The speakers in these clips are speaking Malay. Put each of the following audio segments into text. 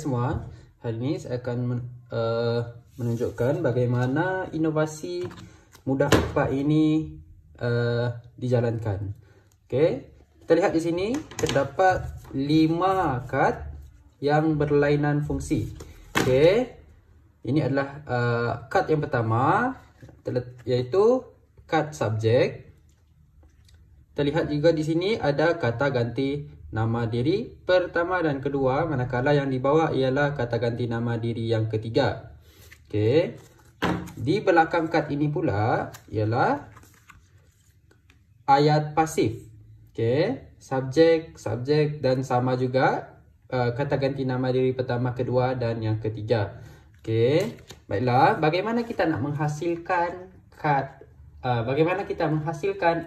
semua, hari ini saya akan menunjukkan bagaimana inovasi mudah apa ini dijalankan. Okey, kita lihat di sini terdapat 5 kad yang berlainan fungsi. Okey, ini adalah kad yang pertama, iaitu kad subjek. Kita lihat juga di sini ada kata ganti nama diri pertama dan kedua, manakala yang di bawah ialah kata ganti nama diri yang ketiga. Okey. Di belakang kad ini pula ialah ayat pasif. Okey, subjek dan sama juga kata ganti nama diri pertama, kedua dan yang ketiga. Okey. Baiklah, bagaimana kita nak menghasilkan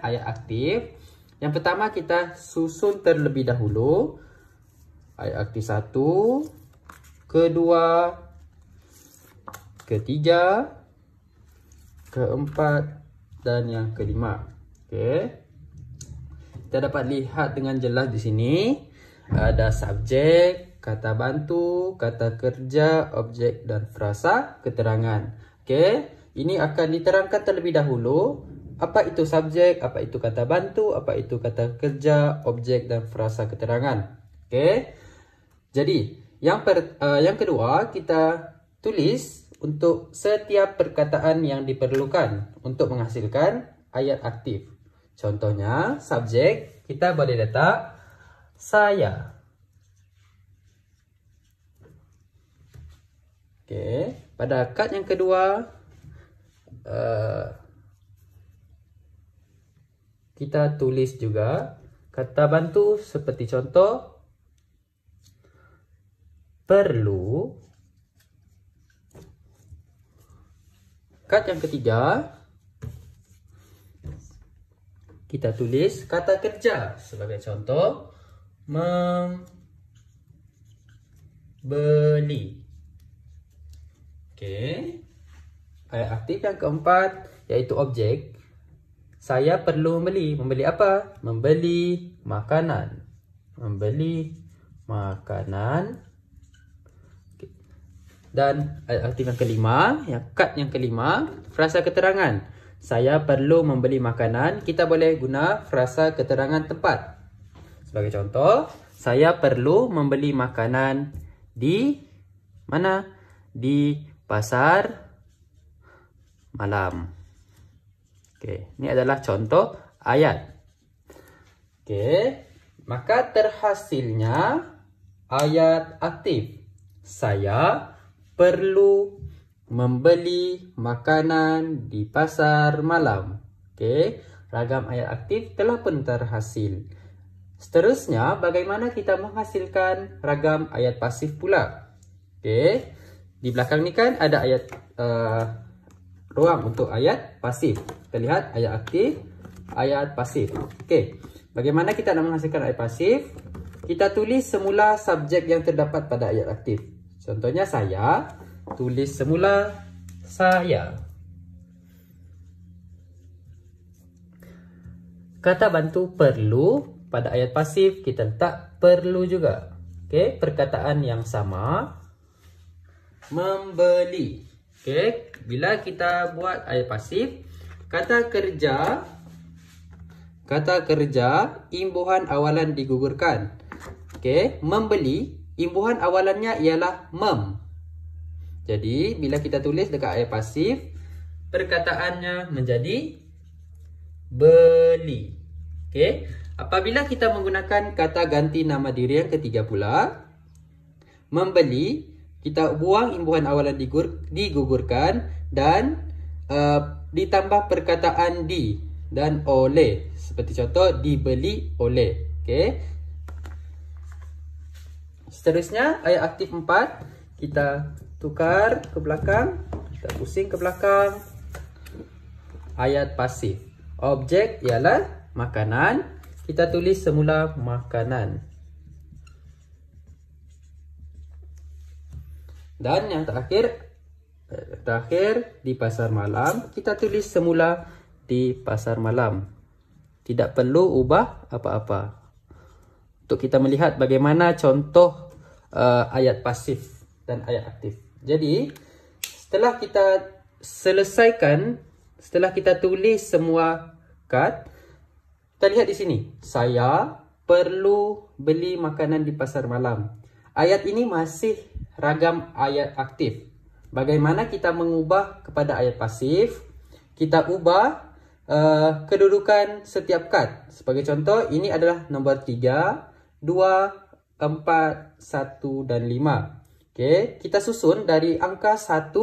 ayat aktif? Yang pertama, kita susun terlebih dahulu ayat aktif 1, kedua, ketiga, keempat dan yang kelima. Okey. Kita dapat lihat dengan jelas di sini ada subjek, kata bantu, kata kerja, objek dan frasa keterangan. Okey, ini akan diterangkan terlebih dahulu. Apa itu subjek, apa itu kata bantu, apa itu kata kerja, objek dan frasa keterangan. Okey. Jadi, yang kedua, kita tulis untuk setiap perkataan yang diperlukan untuk menghasilkan ayat aktif. Contohnya, subjek kita boleh letak saya. Okey, pada kad yang kedua kita tulis juga kata bantu seperti contoh perlu. Kad yang ketiga kita tulis kata kerja sebagai contoh membeli. Okey. Ayat aktif yang keempat iaitu objek. Saya perlu membeli. Membeli apa? Membeli makanan. Membeli makanan. Okay. Dan ayat aktif yang kelima, kad yang kelima, frasa keterangan. Saya perlu membeli makanan. Kita boleh guna frasa keterangan tempat. Sebagai contoh, saya perlu membeli makanan di mana? Di pasar malam. Okey, ini adalah contoh ayat. Okey, maka terhasilnya ayat aktif. Saya perlu membeli makanan di pasar malam. Okey, ragam ayat aktif telah pun terhasil. Seterusnya, bagaimana kita menghasilkan ragam ayat pasif pula? Okey, di belakang ni kan ada ayat ruang untuk ayat pasif. Kita lihat ayat aktif, ayat pasif. Okey, bagaimana kita nak menghasilkan ayat pasif? Kita tulis semula subjek yang terdapat pada ayat aktif. Contohnya saya, tulis semula saya. Kata bantu perlu, pada ayat pasif kita letak perlu juga. Okey, perkataan yang sama, membeli. Okey, bila kita buat ayat pasif, kata kerja imbuhan awalan digugurkan. Okey, membeli imbuhan awalannya ialah mem. Jadi bila kita tulis dekat ayat pasif, perkataannya menjadi beli. Okey, apabila kita menggunakan kata ganti nama diri yang ketiga pula, membeli, kita buang imbuhan awalan digugurkan dan ditambah perkataan di dan oleh. Seperti contoh dibeli oleh. Okey. Seterusnya ayat aktif 4 kita tukar ke belakang, kita pusing ke belakang. Ayat pasif. Objek ialah makanan. Kita tulis semula makanan. Dan yang terakhir di pasar malam, kita tulis semula di pasar malam. Tidak perlu ubah apa-apa. Untuk kita melihat bagaimana contoh ayat pasif dan ayat aktif. Jadi setelah kita selesaikan, setelah kita tulis semua kad, kita lihat di sini. Saya perlu beli makanan di pasar malam. Ayat ini masih ragam ayat aktif. Bagaimana kita mengubah kepada ayat pasif? Kita ubah kedudukan setiap kad. Sebagai contoh, ini adalah nombor 3, 2, 4, 1 dan 5. Okey, kita susun dari angka 1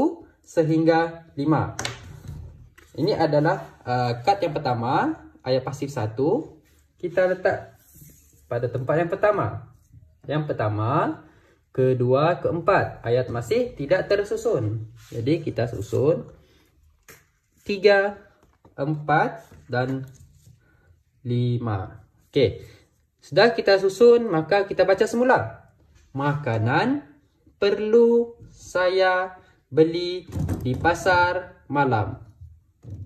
sehingga 5. Ini adalah kad yang pertama, ayat pasif 1. Kita letak pada tempat yang pertama. Yang pertama, kedua, keempat. Ayat masih tidak tersusun. Jadi kita susun 3, 4 dan 5. Okey. Sudah kita susun, maka kita baca semula. Makanan perlu saya beli di pasar malam.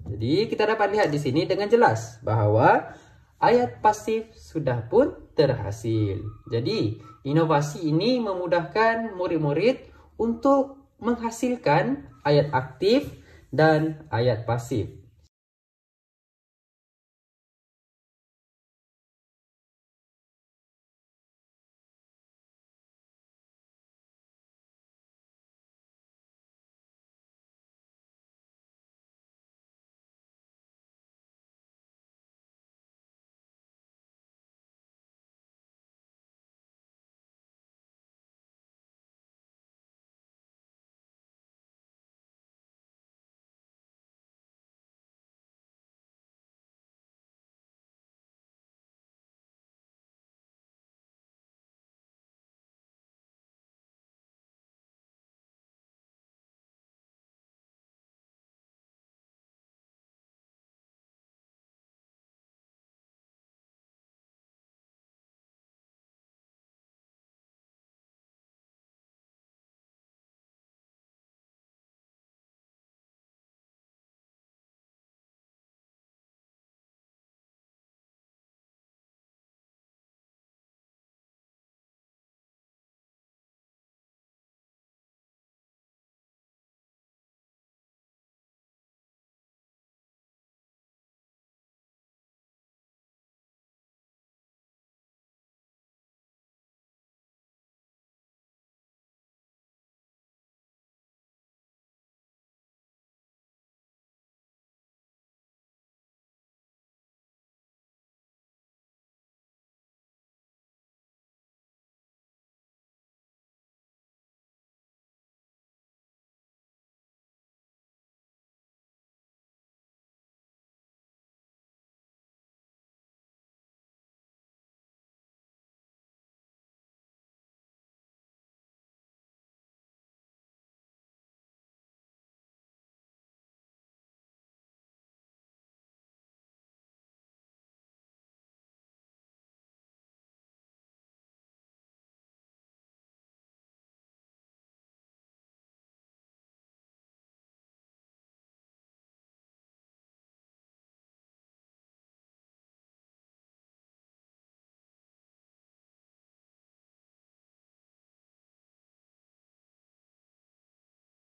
Jadi kita dapat lihat di sini dengan jelas bahawa ayat pasif sudah pun terhasil. Jadi inovasi ini memudahkan murid-murid untuk menghasilkan ayat aktif dan ayat pasif.